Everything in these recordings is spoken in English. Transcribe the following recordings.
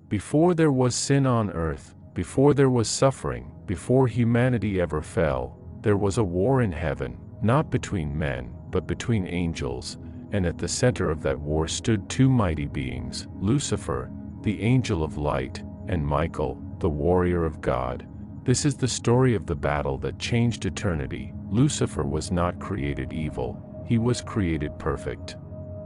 Before there was sin on earth, before there was suffering, before humanity ever fell, there was a war in heaven, not between men, but between angels, and at the center of that war stood two mighty beings, Lucifer, the angel of light, and Michael, the warrior of God. This is the story of the battle that changed eternity. Lucifer was not created evil, he was created perfect.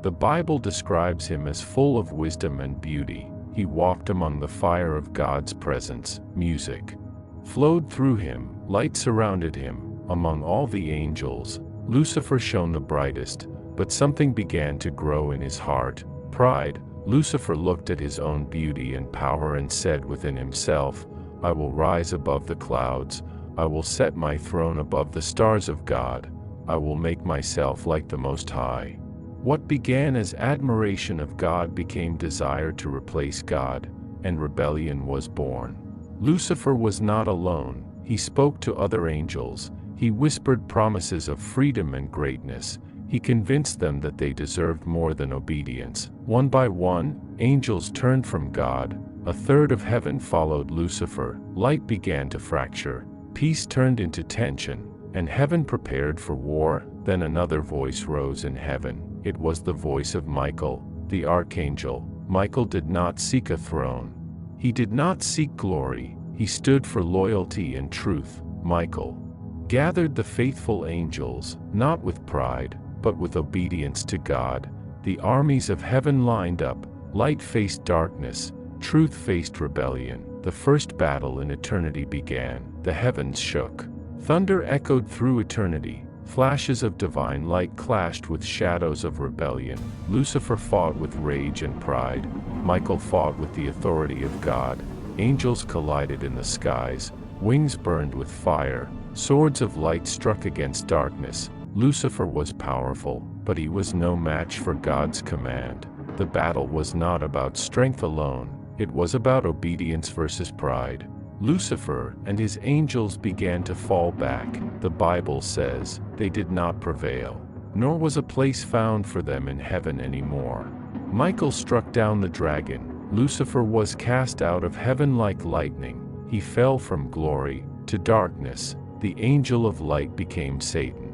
The Bible describes him as full of wisdom and beauty. He walked among the fire of God's presence. Music flowed through him, light surrounded him. Among all the angels, Lucifer shone the brightest, but something began to grow in his heart: pride. Lucifer looked at his own beauty and power and said within himself, "I will rise above the clouds, I will set my throne above the stars of God, I will make myself like the Most High." What began as admiration of God became desire to replace God, and rebellion was born. Lucifer was not alone. He spoke to other angels. He whispered promises of freedom and greatness. He convinced them that they deserved more than obedience. One by one, angels turned from God. A third of heaven followed Lucifer. Light began to fracture. Peace turned into tension, and heaven prepared for war. Then another voice rose in heaven. It was the voice of Michael, the archangel. Michael did not seek a throne. He did not seek glory. He stood for loyalty and truth. Michael gathered the faithful angels, not with pride, but with obedience to God. The armies of heaven lined up. Light faced darkness. Truth faced rebellion. The first battle in eternity began. The heavens shook. Thunder echoed through eternity. Flashes of divine light clashed with shadows of rebellion. Lucifer fought with rage and pride. Michael fought with the authority of God. Angels collided in the skies. Wings burned with fire. Swords of light struck against darkness. Lucifer was powerful, but he was no match for God's command. The battle was not about strength alone. It was about obedience versus pride. Lucifer and his angels began to fall back. The Bible says they did not prevail, nor was a place found for them in heaven anymore. Michael struck down the dragon. Lucifer was cast out of heaven like lightning. He fell from glory to darkness. The angel of light became Satan,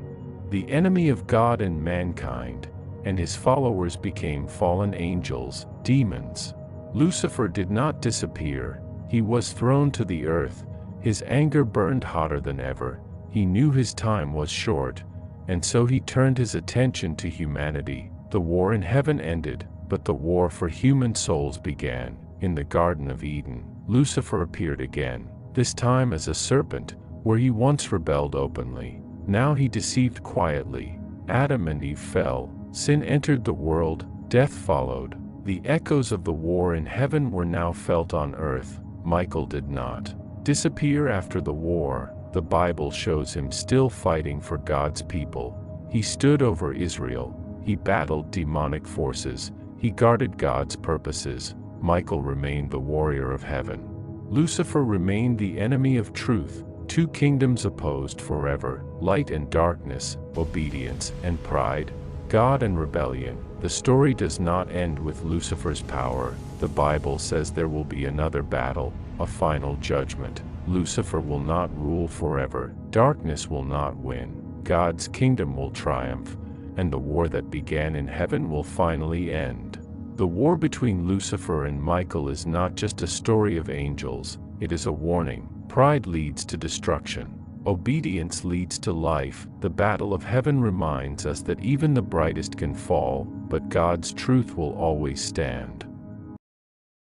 the enemy of God and mankind, and his followers became fallen angels, demons. Lucifer did not disappear. He was thrown to the earth. His anger burned hotter than ever. He knew his time was short, and so he turned his attention to humanity. The war in heaven ended, but the war for human souls began. In the Garden of Eden, Lucifer appeared again, this time as a serpent, where he once rebelled openly. Now he deceived quietly. Adam and Eve fell. Sin entered the world. Death followed. The echoes of the war in heaven were now felt on earth. Michael did not disappear after the war. The Bible shows him still fighting for God's people. He stood over Israel. He battled demonic forces. He guarded God's purposes. Michael remained the warrior of heaven. Lucifer remained the enemy of truth. Two kingdoms opposed forever: light and darkness, obedience and pride, God and rebellion. The story does not end with Lucifer's power. The Bible says there will be another battle, a final judgment. Lucifer will not rule forever. Darkness will not win. God's kingdom will triumph, and the war that began in heaven will finally end. The war between Lucifer and Michael is not just a story of angels, it is a warning. Pride leads to destruction. Obedience leads to life. The battle of heaven reminds us that even the brightest can fall, but God's truth will always stand.